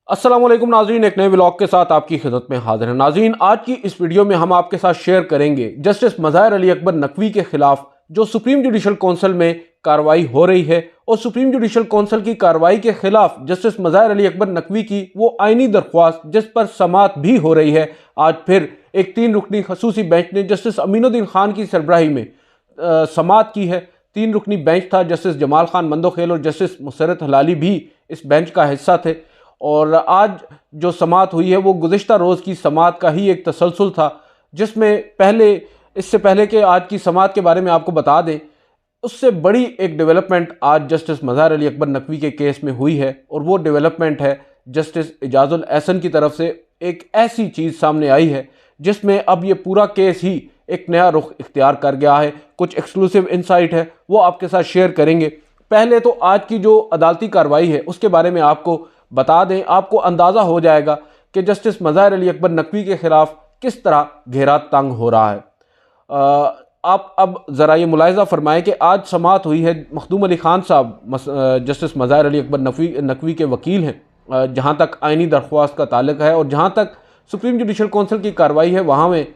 अस्सलाम वालेकुम नाज़रीन, एक नए व्लॉग के साथ आपकी खिदमत में हाजिर है। नाज़रीन, आज की इस वीडियो में हम आपके साथ शेयर करेंगे जस्टिस मज़ाहिर अली अकबर नकवी के खिलाफ जो सुप्रीम जुडिशल कौंसिल में कार्रवाई हो रही है और सुप्रीम जुडिशल कौंसिल की कार्रवाई के खिलाफ जस्टिस मज़ाहिर अली अकबर नकवी की वो आइनी दरख्वास्त जिस पर समाअत भी हो रही है। आज फिर एक 3 रुकनी खसूसी बेंच ने जस्टिस अमीनुद्दीन खान की सरबराही में समाअत की है। 3 रुकनी बेंच था, जस्टिस जमाल खान मंदोखेल और जस्टिस मुसर्रत हलाली भी इस बेंच का हिस्सा थे। और आज जो समाअत हुई है वो गुज़िश्ता रोज़ की समाअत का ही एक तसलसल था, जिसमें इससे पहले कि आज की समाअत के बारे में आपको बता दें, उससे बड़ी एक डेवलपमेंट आज जस्टिस मज़ाहिर अली अकबर नकवी के केस में हुई है। और वो डेवलपमेंट है जस्टिस एजाजुल एहसन की तरफ से एक ऐसी चीज़ सामने आई है जिसमें अब ये पूरा केस ही एक नया रुख इख्तियार कर गया है। कुछ एक्सक्लूसिव इंसाइट है वो आपके साथ शेयर करेंगे। पहले तो आज की जो अदालती कार्रवाई है उसके बारे में आपको बता दें, आपको अंदाज़ा हो जाएगा कि जस्टिस मज़ाहिर अली अकबर नकवी के ख़िलाफ़ किस तरह घेरा तंग हो रहा है। आप अब ज़रा ये मुलाहिज़ा फरमाएं कि आज समाअत हुई है। मखदूम अली खान साहब जस्टिस मज़ाहिर अली अकबर नकवी के वकील हैं जहाँ तक आइनी दरख्वास्त का ताल्लुक है, और जहाँ तक सुप्रीम जुडिशल कौंसिल की कार्रवाई है वहाँ में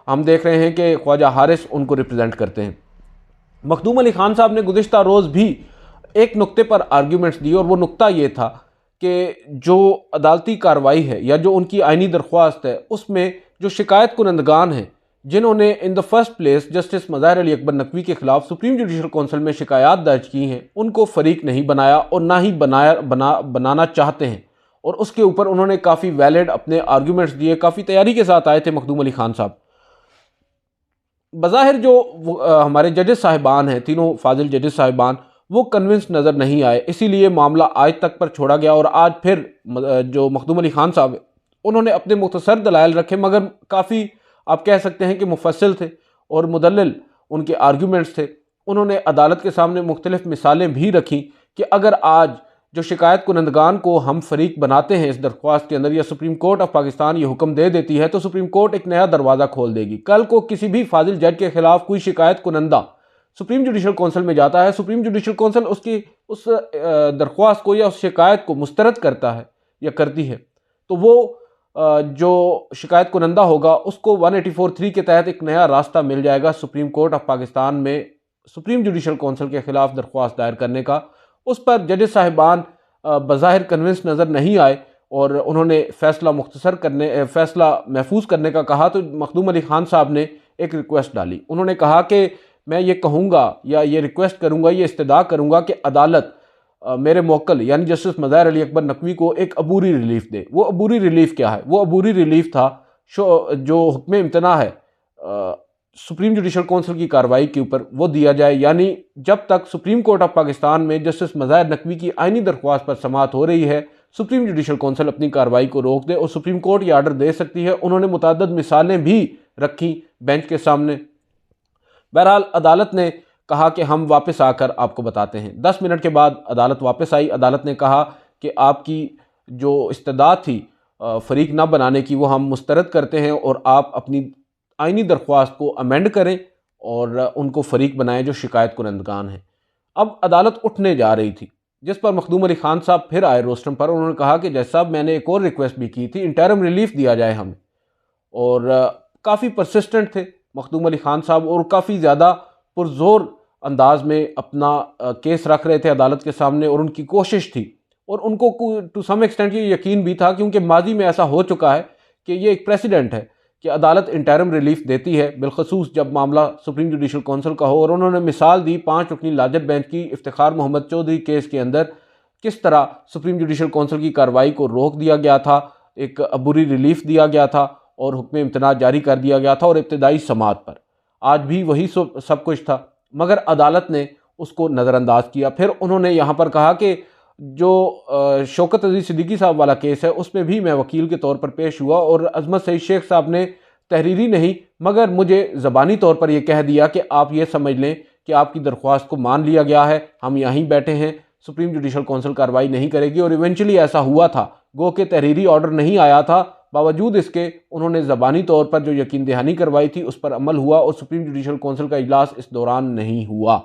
हम देख रहे हैं कि ख्वाजा हारिस उनको रिप्रेजेंट करते हैं। मखदूम अली खान साहब ने गुज़िश्ता रोज़ भी एक नुक्ते पर आर्ग्यूमेंट्स दिए, और वो नुक्ता ये था कि जो अदालती कार्रवाई है या जो उनकी आइनी दरख्वास्त है उसमें जो शिकायत कुनंदगान हैं जिन्होंने in the first place justice Mazahir Ali Akbar Naqvi के खिलाफ सुप्रीम जुडिशल कौंसिल में शिकायत दर्ज की हैं, उनको फरीक नहीं बनाया और ना ही बनाना चाहते हैं। और उसके ऊपर उन्होंने काफ़ी वैलिड अपने आर्ग्यूमेंट्स दिए, काफ़ी तैयारी के साथ आए थे मखदूम अली खान साहब। बज़ाहिर जो हमारे जजेस साहिबान हैं, तीनों फाजिल जजेस साहिबान, वो कन्विंस नज़र नहीं आए, इसीलिए मामला आज तक पर छोड़ा गया। और आज फिर जो मखदूम अली खान साहब उन्होंने अपने मुख्तसर दलाइल रखे, मगर काफ़ी आप कह सकते हैं कि मुफस्सिल थे और मुदल्लिल उनके आर्ग्यूमेंट्स थे। उन्होंने अदालत के सामने मुख्तलिफ मिसालें भी रखी कि अगर आज जो शिकायत कुनंदगान को हम फरीक बनाते हैं इस दरख्वास्त के अंदर, या सुप्रीम कोर्ट ऑफ पाकिस्तान ये हुक्म दे देती है, तो सुप्रीम कोर्ट एक नया दरवाज़ा खोल देगी। कल को किसी भी फाजिल जज के खिलाफ कोई शिकायत कुनंदा सुप्रीम जुडिशल कौंसिल में जाता है, सुप्रीम जुडिशल कौंसिल उस दरख्वास्त को या उस शिकायत को मुस्तरद करता है या करती है, तो वो जो शिकायत कुनंदा होगा उसको 184(3) के तहत एक नया रास्ता मिल जाएगा सुप्रीम कोर्ट ऑफ पाकिस्तान में सुप्रीम जुडिशल कौंसिल के खिलाफ दरख्वास्त दायर करने का। उस पर जजेस साहिबान बज़ाहिर कन्विंस नज़र नहीं आए और उन्होंने फ़ैसला महफूज करने का कहा। तो मखदूम अली खान साहब ने एक रिक्वेस्ट डाली। उन्होंने कहा कि मैं ये कहूँगा या ये रिक्वेस्ट करूँगा, ये इस्तदा करूँगा कि अदालत मेरे मुवक्किल यानी जस्टिस मज़ाहिर अली अकबर नकवी को एक अबूरी रिलीफ दे। वो अबूरी रिलीफ क्या है? वो अबूरी रिलीफ था जो हुक्म इम्तना है सुप्रीम जुडिशल कौंसिल की कार्रवाई के ऊपर, वो दिया जाए। यानी जब तक सुप्रीम कोर्ट ऑफ पाकिस्तान में जस्टिस मज़ाहिर नकवी की आइनी दरख्वास्त पर समाअत हो रही है, सुप्रीम जुडिशल कौंसिल अपनी कार्रवाई को रोक दे और सुप्रीम कोर्ट ये आर्डर दे सकती है। उन्होंने मुतअद्दिद मिसालें भी रखी बेंच के सामने। बहरहाल अदालत ने कहा कि हम वापस आकर आपको बताते हैं। 10 मिनट के बाद अदालत वापस आई। अदालत ने कहा कि आपकी जो इस्तदाद थी फरीक ना बनाने की, वो हम मुस्तरद करते हैं और आप अपनी आइनी दरख्वास्त को अमेंड करें और उनको फरीक बनाएं जो शिकायत कुनंदगान हैं। अब अदालत उठने जा रही थी, जिस पर मखदूम अली खान साहब फिर आए रोस्टम पर। उन्होंने कहा कि जज साहब, मैंने एक और रिक्वेस्ट भी की थी, इंटरम रिलीफ दिया जाए हमें। और काफ़ी परसिस्टेंट थे मखदूम अली खान साहब और काफ़ी ज़्यादा पुरजोर अंदाज में अपना केस रख रहे थे अदालत के सामने, और उनकी कोशिश थी और उनको टू सम एक्सटेंट ये यकीन भी था, क्योंकि माजी में ऐसा हो चुका है कि ये एक प्रेसिडेंट है कि अदालत इंटरम रिलीफ देती है, बिलखसूस जब मामला सुप्रीम जुडिशल कौंसिल का हो। और उन्होंने मिसाल दी 5 रुकनी लाजत बेंच की इफ्तिखार मोहम्मद चौधरी केस के अंदर, किस तरह सुप्रीम जुडिशल कौंसिल की कार्रवाई को रोक दिया गया था, एक अबूरी रिलीफ दिया गया था और हुक्म इम्तना जारी कर दिया गया था और इब्तदाई समाअत पर आज भी वही सब कुछ था, मगर अदालत ने उसको नज़रअंदाज किया। फिर उन्होंने यहाँ पर कहा कि जो शौकत अजीज़ सिद्दीकी साहब वाला केस है उसमें भी मैं वकील के तौर पर पेश हुआ और अजमत सईद शेख साहब ने तहरीरी नहीं मगर मुझे ज़बानी तौर पर यह कह दिया कि आप ये समझ लें कि आपकी दरख्वास्त को मान लिया गया है, हम यहीं बैठे हैं, सुप्रीम जुडिशल कौंसिल कार्रवाई नहीं करेगी। और इवेंचुअली ऐसा हुआ था, गो के तहरीरी ऑर्डर नहीं आया था, बावजूद इसके उन्होंने ज़बानी तौर पर जो यकीन दहानी करवाई थी उस पर अमल हुआ और सुप्रीम जुडिशल कौंसिल का इजलास इस दौरान नहीं हुआ।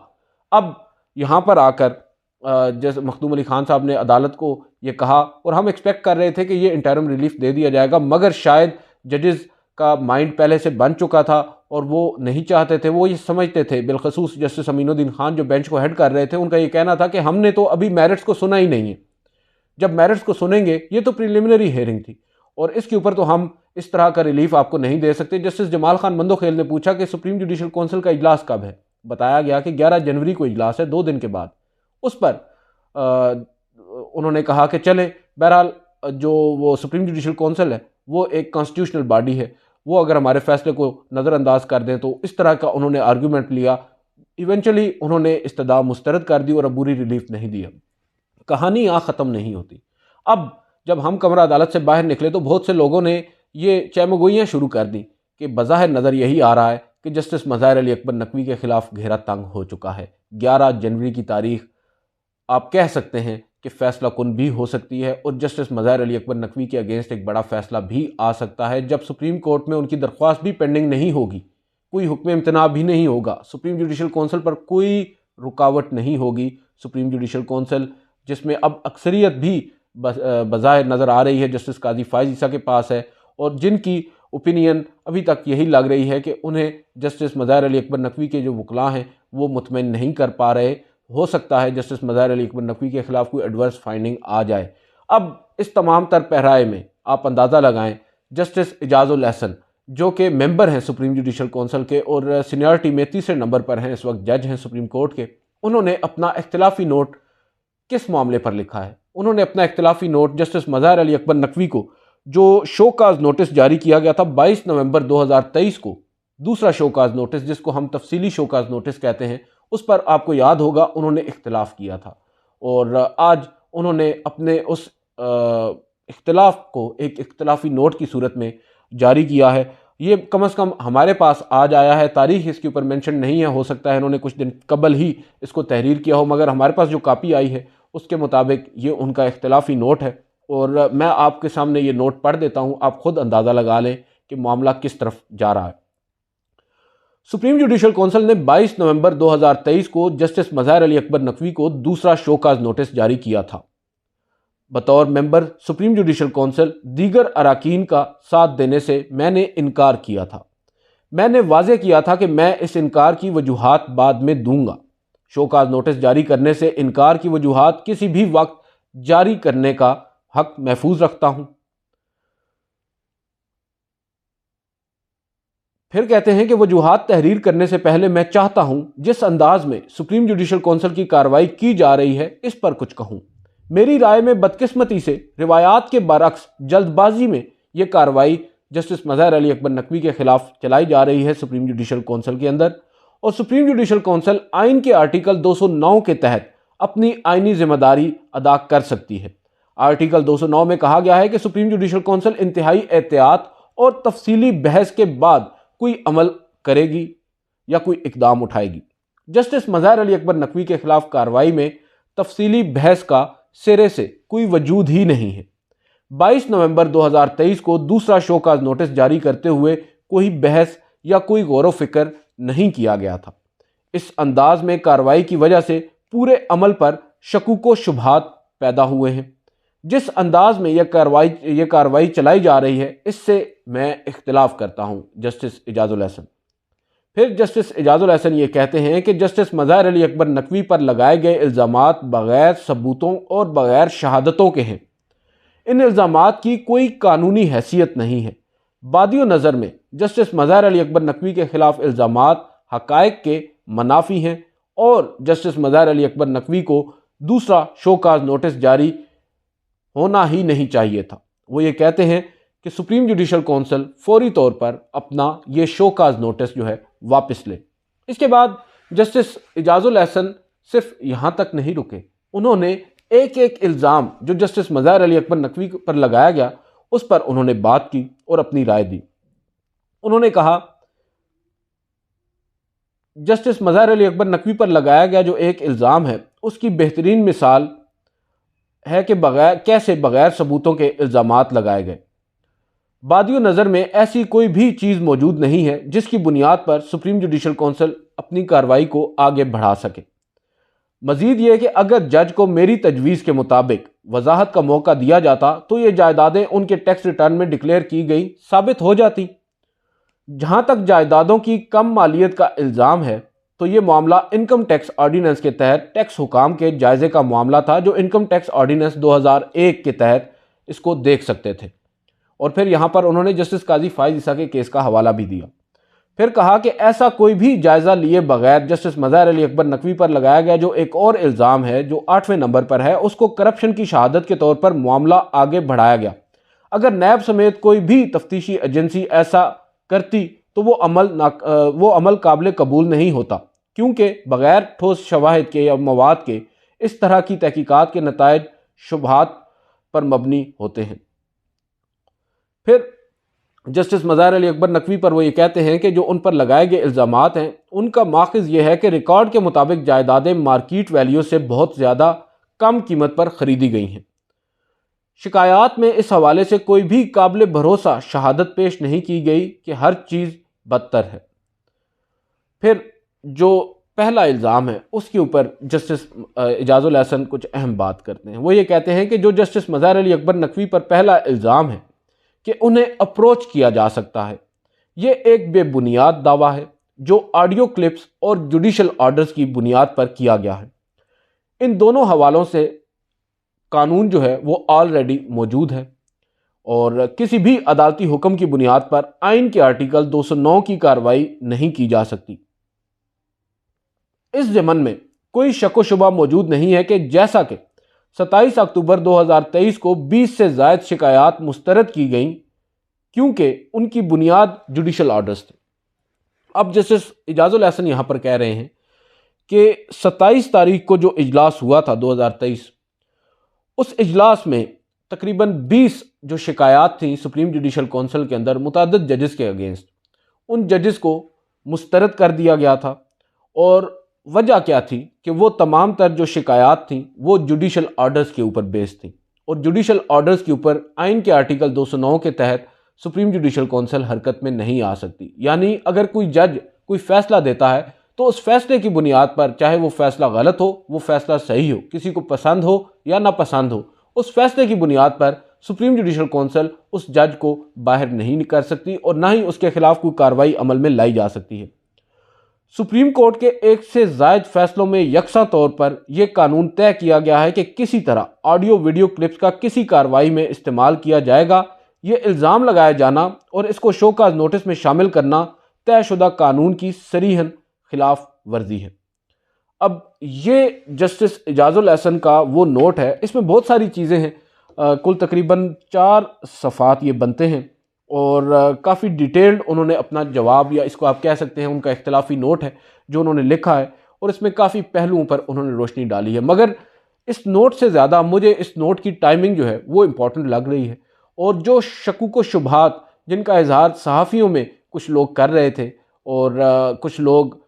अब यहाँ पर आकर जैसे मखदूम अली खान साहब ने अदालत को ये कहा और हम एक्सपेक्ट कर रहे थे कि ये इंटरम रिलीफ दे दिया जाएगा, मगर शायद जजेस का माइंड पहले से बन चुका था और वो नहीं चाहते थे, वो ये समझते थे। बिलखसूस जस्टिस अमीनुद्दीन खान जो बेंच को हेड कर रहे थे, उनका ये कहना था कि हमने तो अभी मेरिट्स को सुना ही नहीं है, जब मेरिट्स को सुनेंगे, ये तो प्रिलिमिनरी हेयरिंग थी और इसके ऊपर तो हम इस तरह का रिलीफ आपको नहीं दे सकते। जस्टिस जमाल खान मंदोखेल ने पूछा कि सुप्रीम जुडिशल काउंसिल का इजलास कब है। बताया गया कि 11 जनवरी को इजलास है, 2 दिन के बाद। उस पर उन्होंने कहा कि चले, बहरहाल जो वो सुप्रीम जुडिशल काउंसिल है वो एक कॉन्स्टिट्यूशनल बॉडी है, वो अगर हमारे फैसले को नज़रअंदाज कर दें तो इस तरह का उन्होंने आर्गूमेंट लिया। इवेंचुअली उन्होंने इस्तदा मुस्तरद कर दी और अबूरी रिलीफ नहीं दिया। कहानी यहाँ ख़त्म नहीं होती। अब जब हम कमरा अदालत से बाहर निकले तो बहुत से लोगों ने ये चैमगोइयाँ शुरू कर दी कि बज़ाहिर नज़र यही आ रहा है कि जस्टिस मज़ाहिर अली अकबर नकवी के ख़िलाफ़ घेरा तंग हो चुका है। 11 जनवरी की तारीख आप कह सकते हैं कि फ़ैसला कुन भी हो सकती है और जस्टिस मज़ाहिर अली अकबर नकवी के अगेंस्ट एक बड़ा फ़ैसला भी आ सकता है। जब सुप्रीम कोर्ट में उनकी दरख्वास्त भी पेंडिंग नहीं होगी, कोई हुक्म इम्तना भी नहीं होगा, सुप्रीम जुडिशल काउंसिल पर कोई रुकावट नहीं होगी। सुप्रीम जुडिशल काउंसिल जिसमें अब अक्सरियत भी बज़ाहिर नज़र आ रही है जस्टिस काजी फ़ाइज़ ईसा के पास है और जिनकी ओपिनियन अभी तक यही लग रही है कि उन्हें जस्टिस मज़ाहिर अली अकबर नकवी के जो वकला हैं वो मुतमईन नहीं कर पा रहे। हो सकता है जस्टिस मज़ाहिर अली अकबर नकवी के ख़िलाफ़ कोई एडवर्स फाइंडिंग आ जाए। अब इस तमाम तर पहराए में आप अंदाज़ा लगाएं, जस्टिस इजाज़ुल एहसन जो कि मेंबर हैं सुप्रीम जुडिशल काउंसिल के और सीनियरिटी में तीसरे नंबर पर हैं, इस वक्त जज हैं सुप्रीम कोर्ट के, उन्होंने अपना इख्तिलाफी नोट किस मामले पर लिखा है? उन्होंने अपना इख्तिलाफी नोट जस्टिस मज़ाहिर अली अकबर नकवी को जो शोकाज नोटिस जारी किया गया था 22 नवंबर 2023 को, दूसरा शोकाज नोटिस जिसको हम तफसीली शोकाज नोटिस कहते हैं, उस पर आपको याद होगा उन्होंने इख्तिलाफ किया था और आज उन्होंने अपने उस इख्तिलाफ को एक इख्तिलाफी नोट की सूरत में जारी किया है। ये कम अज़ कम हमारे पास आज आया है, तारीख इसके ऊपर मेंशन नहीं है, हो सकता है इन्होंने कुछ दिन कबल ही इसको तहरीर किया हो, मगर हमारे पास जो कापी आई है उसके मुताबिक ये उनका इख्तिलाफी नोट है और मैं आपके सामने ये नोट पढ़ देता हूँ, आप खुद अंदाज़ा लगा लें कि मामला किस तरफ जा रहा है। सुप्रीम जुडिशल काउंसिल ने 22 नवंबर 2023 को जस्टिस मज़ाहिर अली अकबर नकवी को दूसरा शोकाज नोटिस जारी किया था। बतौर मेंबर सुप्रीम जुडिशल काउंसिल दीगर अराकीन का साथ देने से मैंने इनकार किया था। मैंने वाज़ेह किया था कि मैं इस इनकार की वजूहात बाद में दूंगा। शोकाज नोटिस जारी करने से इनकार की वजूहात किसी भी वक्त जारी करने का हक महफूज रखता हूं। फिर कहते हैं कि वजूहात तहरीर करने से पहले मैं चाहता हूं जिस अंदाज में सुप्रीम जुडिशल काउंसिल की कार्रवाई की जा रही है इस पर कुछ कहूं। मेरी राय में बदकिस्मती से रिवायात के बरअक्स जल्दबाजी में यह कार्रवाई जस्टिस मज़ाहिर अली अकबर नकवी के खिलाफ चलाई जा रही है सुप्रीम जुडिशल काउंसिल के अंदर और सुप्रीम जुडिशल काउंसिल आइन के आर्टिकल 209 के तहत अपनी आइनी जिम्मेदारी अदा कर सकती है। आर्टिकल 209 में कहा गया है कि सुप्रीम जुडिशल काउंसिल इंतहाई एहतियात और तफसीली बहस के बाद कोई अमल करेगी या कोई इकदाम उठाएगी। जस्टिस मज़ाहिर अली अकबर नकवी के खिलाफ कार्रवाई में तफसीली बहस का सिरे से कोई वजूद ही नहीं है। 22 नवंबर 2023 को दूसरा शोकाज नोटिस जारी करते हुए कोई बहस या कोई गौर व फिक्र नहीं किया गया था। इस अंदाज में कार्रवाई की वजह से पूरे अमल पर शकूक शुबहात पैदा हुए हैं। जिस अंदाज में यह कार्रवाई चलाई जा रही है इससे मैं इख्तिलाफ करता हूं। जस्टिस इजाज़ुल एहसन। फिर जस्टिस इजाज़ुल एहसन ये कहते हैं कि जस्टिस मज़ाहिर अली अकबर नकवी पर लगाए गए इल्ज़ामात बग़ैर सबूतों और बग़ैर शहादतों के हैं। इन इल्ज़ामात की कोई कानूनी हैसियत नहीं है। बादियो नज़र में जस्टिस मज़ाहिर अली अकबर नकवी के ख़िलाफ़ इल्ज़ामात हक़ाइक़ के मनाफी हैं और जस्टिस मज़ाहिर अली अकबर नकवी को दूसरा शोकाज नोटिस जारी होना ही नहीं चाहिए था। वो ये कहते हैं कि सुप्रीम जुडिशल काउंसिल फौरी तौर पर अपना ये शोकाज नोटिस जो है वापस ले। इसके बाद जस्टिस इजाज़ुल एहसन सिर्फ यहाँ तक नहीं रुके, उन्होंने एक एक इल्ज़ाम जो जस्टिस मज़ाहिर अली अकबर नकवी पर लगाया गया उस पर उन्होंने बात की और अपनी राय दी। उन्होंने कहा जस्टिस मज़ाहिर अली अकबर नकवी पर लगाया गया जो एक इल्ज़ाम है उसकी बेहतरीन मिसाल है कि कैसे बग़ैर सबूतों के इल्ज़ामात लगाए गए। बादियो नज़र में ऐसी कोई भी चीज़ मौजूद नहीं है जिसकी बुनियाद पर सुप्रीम जुडिशल काउंसिल अपनी कार्रवाई को आगे बढ़ा सके। मजीद ये कि अगर जज को मेरी तजवीज़ के मुताबिक वजाहत का मौका दिया जाता तो ये जायदादें उनके टैक्स रिटर्न में डिक्लेयर की गई साबित हो जाती। जहां तक जायदादों की कम मालियत का इल्ज़ाम है तो ये मामला इनकम टैक्स ऑर्डिनेंस के तहत टैक्स हुकाम के जायजे का मामला था, जो इनकम टैक्स ऑर्डिनेंस 2001 के तहत इसको देख सकते थे। और फिर यहाँ पर उन्होंने जस्टिस काजी फायज ईसा के केस का हवाला भी दिया। फिर कहा कि ऐसा कोई भी जायजा लिए बगैर जस्टिस मज़हर अली अकबर नकवी पर लगाया गया जो एक और इल्ज़ाम है जो 8वें नंबर पर है, उसको करप्शन की शहादत के तौर पर मामला आगे बढ़ाया गया। अगर नैब समेत कोई भी तफ्तीशी एजेंसी ऐसा करती तो वो अमल काबिल कबूल नहीं होता, क्योंकि बगैर ठोस शवाहिद के या मवाद के इस तरह की तहकीकात के नतायज शुबहात पर मबनी होते हैं। फिर जस्टिस मज़हर अली अकबर नकवी पर वो ये कहते हैं कि जो उन पर लगाए गए इल्ज़ामात हैं उनका माखज़ ये है कि रिकॉर्ड के मुताबिक जायदादें मार्केट वैल्यू से बहुत ज़्यादा कम कीमत पर ख़रीदी गई हैं। शिकायत में इस हवाले से कोई भी काबिल भरोसा शहादत पेश नहीं की गई कि हर चीज़ बदतर है। फिर जो पहला इल्ज़ाम है उसके ऊपर जस्टिस इजाज़ुल एहसन कुछ अहम बात करते हैं। वो ये कहते हैं कि जो जस्टिस मज़हर अली अकबर नकवी पर पहला इल्ज़ाम है कि उन्हें अप्रोच किया जा सकता है, ये एक बेबुनियाद दावा है जो ऑडियो क्लिप्स और जुडिशल ऑर्डर्स की बुनियाद पर किया गया है। इन दोनों हवालों से कानून जो है वो ऑलरेडी मौजूद है और किसी भी अदालती हुक्म की बुनियाद पर आइन के आर्टिकल 209 की कार्रवाई नहीं की जा सकती। इस ज़मन में कोई शक व शुबा मौजूद नहीं है कि जैसा कि 27 अक्टूबर 2023 को 20 से ज़ायद शिकायत मुस्तरद की गईं क्योंकि उनकी बुनियाद जुडिशल ऑर्डर्स थे। अब जस्टिस इजाज़ुल एहसन यहाँ पर कह रहे हैं कि 27 तारीख को जो इजलास हुआ था 2023, उस इजलास में तकरीबन 20 जो शिकायत थी सुप्रीम जुडिशल कौंसिल के अंदर मुतअद्दिद जजेस के अगेंस्ट, उन जजेस को मुस्तरद कर दिया गया था। और वजह क्या थी कि वो तमाम तर जो शिकायत थी वो जुडिशल ऑर्डर्स के ऊपर बेस्ड थी और जुडिशल ऑर्डर्स के ऊपर आइन के आर्टिकल 209 के तहत सुप्रीम जुडिशल कौंसिल हरकत में नहीं आ सकती। यानी अगर कोई जज कोई फैसला देता है तो उस फैसले की बुनियाद पर, चाहे वो फैसला गलत हो, वो फैसला सही हो, किसी को पसंद हो या नापसंद हो, उस फैसले की बुनियाद पर सुप्रीम जुडिशल कौंसिल उस जज को बाहर नहीं कर सकती और ना ही उसके खिलाफ कोई कार्रवाई अमल में लाई जा सकती है। सुप्रीम कोर्ट के एक से ज़ायद फैसलों में यकसा तौर पर यह कानून तय किया गया है कि किसी तरह ऑडियो वीडियो क्लिप्स का किसी कार्रवाई में इस्तेमाल किया जाएगा, यह इल्ज़ाम लगाया जाना और इसको शोकाज नोटिस में शामिल करना तयशुदा कानून की सरीहन खिलाफ वर्जी है। अब ये जस्टिस इजाज़ुल एहसन का वो नोट है, इसमें बहुत सारी चीज़ें हैं, कुल तकरीबन 4 सफ़ात ये बनते हैं और काफ़ी डिटेल्ड उन्होंने अपना जवाब, या इसको आप कह सकते हैं उनका इख्तिलाफी नोट है जो उन्होंने लिखा है और इसमें काफ़ी पहलुओं पर उन्होंने रोशनी डाली है। मगर इस नोट से ज़्यादा मुझे इस नोट की टाइमिंग जो है वो इम्पॉर्टेंट लग रही है और जो शकूक व शुबहात जिनका इजहार सहाफ़ियों में कुछ लोग कर रहे थे और कुछ लोग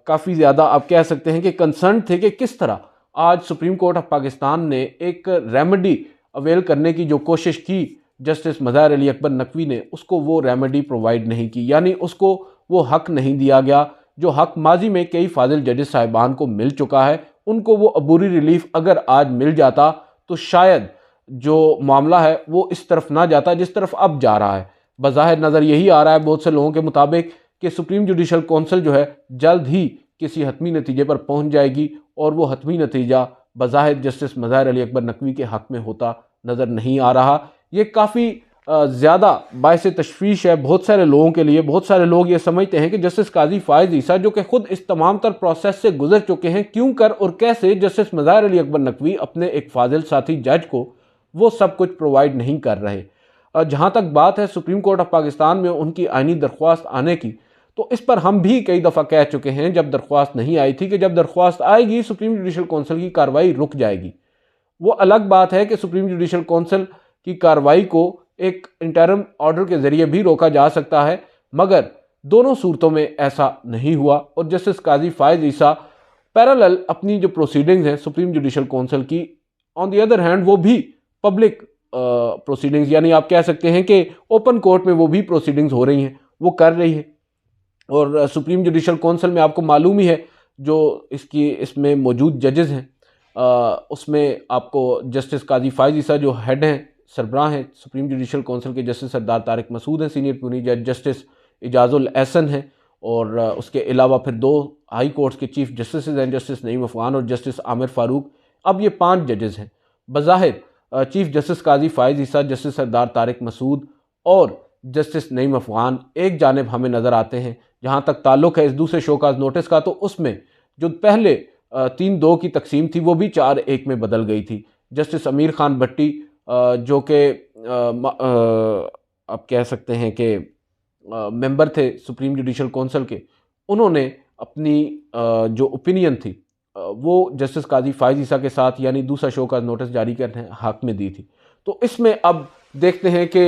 काफ़ी ज़्यादा आप कह सकते हैं कि कंसर्न थे कि किस तरह आज सुप्रीम कोर्ट ऑफ पाकिस्तान ने एक रेमेडी अवेल करने की जो कोशिश की जस्टिस मज़हर अली अकबर नकवी ने, उसको वो रेमेडी प्रोवाइड नहीं की, यानी उसको वो हक नहीं दिया गया जो हक माजी में कई फाजिल जजेस साहिबान को मिल चुका है। उनको वो अबूरी रिलीफ अगर आज मिल जाता तो शायद जो मामला है वो इस तरफ ना जाता जिस तरफ अब जा रहा है। बज़ाहिर नज़र यही आ रहा है बहुत से लोगों के मुताबिक कि सुप्रीम जुडिशल कौंसिल जो है जल्द ही किसी हतमी नतीजे पर पहुंच जाएगी और वो हतमी नतीजा बज़ाहिर जस्टिस मज़हर अली अकबर नकवी के हक़ में होता नज़र नहीं आ रहा। ये काफ़ी ज़्यादा बायस तशवीश है बहुत सारे लोगों के लिए। बहुत सारे लोग ये समझते हैं कि जस्टिस काजी फायज ईसा जो कि खुद इस तमाम तर प्रोसेस से गुजर चुके हैं, क्यों कर और कैसे जस्टिस मज़हर अली अकबर नकवी अपने एक फाजिल साथी जज को वो सब कुछ प्रोवाइड नहीं कर रहे। जहाँ तक बात है सुप्रीम कोर्ट ऑफ पाकिस्तान में उनकी आइनी दरख्वास्त आने की, तो इस पर हम भी कई दफ़ा कह चुके हैं जब दरख्वास्त नहीं आई थी कि जब दरख्वास्त आएगी सुप्रीम जुडिशल कौंसिल की कार्रवाई रुक जाएगी। वो अलग बात है कि सुप्रीम जुडिशल कौंसिल की कार्रवाई को एक इंटरम ऑर्डर के ज़रिए भी रोका जा सकता है, मगर दोनों सूरतों में ऐसा नहीं हुआ और जस्टिस काजी फायज ईसा पैरेलल अपनी जो प्रोसीडिंग्स हैं सुप्रीम जुडिशल कौंसिल की, ऑन दी अदर हैंड वो भी पब्लिक प्रोसीडिंग्स, यानी आप कह सकते हैं कि ओपन कोर्ट में वो भी प्रोसीडिंग्स हो रही हैं, वो कर रही है। और सुप्रीम जुडिशल कौंसिल में आपको मालूम ही है जो इसमें मौजूद जजेज़ हैं उसमें आपको जस्टिस काजी फ़ाइज़ ईसा जो हेड हैं, सरबराह हैं सुप्रीम जुडिशल काउंसिल के, जस्टिस सरदार तारिक मसूद हैं सीनियर प्यूनी जज, जस्टिस इजाज़ुल एहसन हैं, और उसके अलावा फिर 2 हाई कोर्ट्स के चीफ जस्टिस हैं, जस्टिस नईम अफ़गान और जस्टिस आमिर फ़ारूक। अब ये 5 जजेज़ हैं। बज़ाहिर चीफ जस्टिस काजी फ़ाइज़ ईसा, जस्टिस सरदार तारिक मसूद और जस्टिस नईम अफ़गान एक जानिब हमें नज़र आते हैं। जहाँ तक ताल्लुक़ है इस दूसरे शोकाज़ नोटिस का, तो उसमें जो पहले 3-2 की तकसीम थी वो भी 4-1 में बदल गई थी। जस्टिस अमीर खान भट्टी जो कि आप कह सकते हैं कि मेंबर थे सुप्रीम जुडिशल काउंसिल के, उन्होंने अपनी जो ओपिनियन थी वो जस्टिस काजी फ़ाइज़ ईसा के साथ यानी दूसरा शो का नोटिस जारी करने हक़ में दी थी। तो इसमें अब देखते हैं कि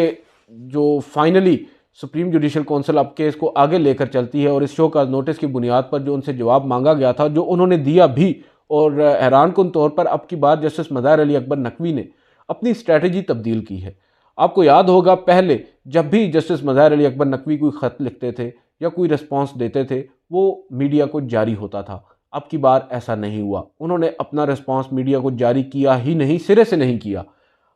जो फाइनली सुप्रीम जुडिशल काउंसिल अब केस को आगे लेकर चलती है, और इस शो का नोटिस की बुनियाद पर जो उनसे जवाब मांगा गया था, जो उन्होंने दिया भी, और हैरानकुन तौर पर अब की बार जस्टिस मज़ाहिर अली अकबर नकवी ने अपनी स्ट्रैटेजी तब्दील की है। आपको याद होगा पहले जब भी जस्टिस मज़ाहिर अली अकबर नकवी कोई ख़त लिखते थे या कोई रिस्पॉन्स देते थे वो मीडिया को जारी होता था। अब की बार ऐसा नहीं हुआ, उन्होंने अपना रिस्पॉन्स मीडिया को जारी किया ही नहीं, सिरे से नहीं किया।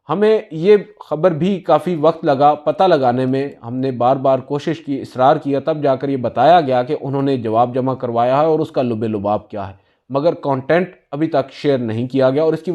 हमें ये ख़बर भी काफ़ी वक्त लगा पता लगाने में, हमने बार बार कोशिश की, इसरार किया, तब जाकर ये बताया गया कि उन्होंने जवाब जमा करवाया है और उसका लुबे लुबाब क्या है, मगर कंटेंट अभी तक शेयर नहीं किया गया। और इसकी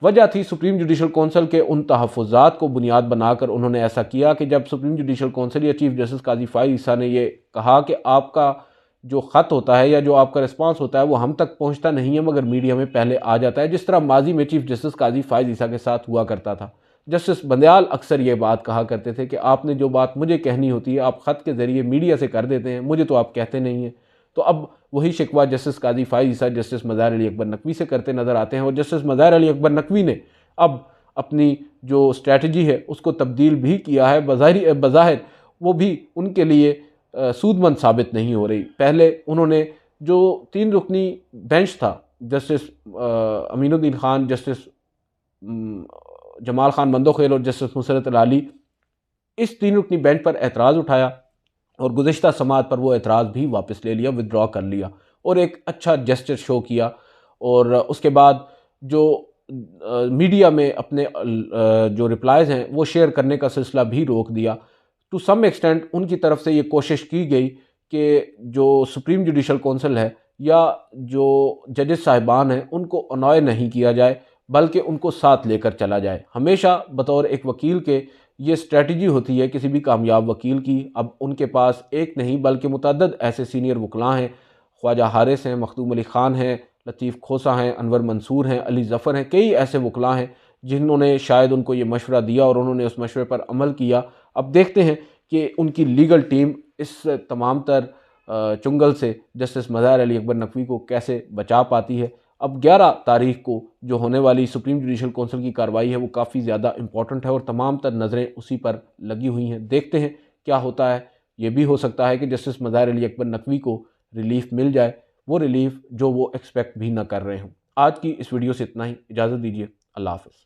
वजह थी सुप्रीम जुडिशल काउंसिल के उन तहफ़्फ़ुज़ात को बुनियाद बनाकर उन्होंने ऐसा किया कि जब सुप्रीम जुडिशल काउंसिल या चीफ जस्टिस काजी फ़ाइज़ ईसा ने ये कहा कि आपका जो ख़त होता है या जो आपका रिस्पांस होता है वो हम तक पहुंचता नहीं है मगर मीडिया में पहले आ जाता है, जिस तरह माजी में चीफ जस्टिस काजी फ़ाइज़ ईसा के साथ हुआ करता था। जस्टिस बंदयाल अक्सर ये बात कहा करते थे कि आपने जो बात मुझे कहनी होती है आप ख़त के ज़रिए मीडिया से कर देते हैं, मुझे तो आप कहते नहीं हैं। तो अब वही शिकवा जस्टिस काजी फ़ाइज़ ईसा जस्टिस मज़ाहिर अली अकबर नकवी से करते नज़र आते हैं, और जस्टिस मज़ाहिर अली अकबर नकवी ने अब अपनी जो स्ट्रैटेजी है उसको तब्दील भी किया है। बज़ाहिर वो भी उनके लिए सूदमंद साबित नहीं हो रही। पहले उन्होंने जो 3 रुकनी बेंच था, जस्टिस अमीनुद्दीन खान, जस्टिस जमाल खान मंदोखेल और जस्टिस नुसरत अली, इस 3 रुकनी बेंच पर एतराज़ उठाया और गुज़िश्ता समात पर वो एतराज़ भी वापस ले लिया, विदड्रॉ कर लिया और एक अच्छा जेस्चर शो किया। और उसके बाद जो मीडिया में अपने जो रिप्लाइज़ हैं वो शेयर करने का सिलसिला भी रोक दिया। टू सम एक्सटेंट उनकी तरफ से ये कोशिश की गई कि जो सुप्रीम जुडिशल काउंसिल है या जो जजेस साहिबान हैं उनको अनॉय नहीं किया जाए बल्कि उनको साथ लेकर चला जाए। हमेशा बतौर एक वकील के ये स्ट्रेटजी होती है किसी भी कामयाब वकील की। अब उनके पास एक नहीं बल्कि मुतअद्दिद ऐसे सीनियर वकला हैं, ख्वाजा हारिस हैं, मखदूम अली ख़ान हैं, लतीफ़ खोसा हैं, अनवर मंसूर हैं, अली ज़फ़र हैं, कई ऐसे वकला हैं जिन्होंने शायद उनको ये मशवरा दिया और उन्होंने उस मशवरे पर अमल किया। अब देखते हैं कि उनकी लीगल टीम इस तमाम तर चुंगल से जस्टिस मज़ाहिर अली अकबर नकवी को कैसे बचा पाती है। अब 11 तारीख को जो होने वाली सुप्रीम जुडिशल काउंसिल की कार्रवाई है वो काफ़ी ज़्यादा इंपॉर्टेंट है और तमाम तर नज़रें उसी पर लगी हुई हैं। देखते हैं क्या होता है। ये भी हो सकता है कि जस्टिस मज़ाहिर अली अकबर नकवी को रिलीफ मिल जाए, वो रिलीफ जो वो एक्सपेक्ट भी ना कर रहे हों। आज की इस वीडियो से इतना ही, इजाज़त दीजिए, अल्लाह हाफ़िज़।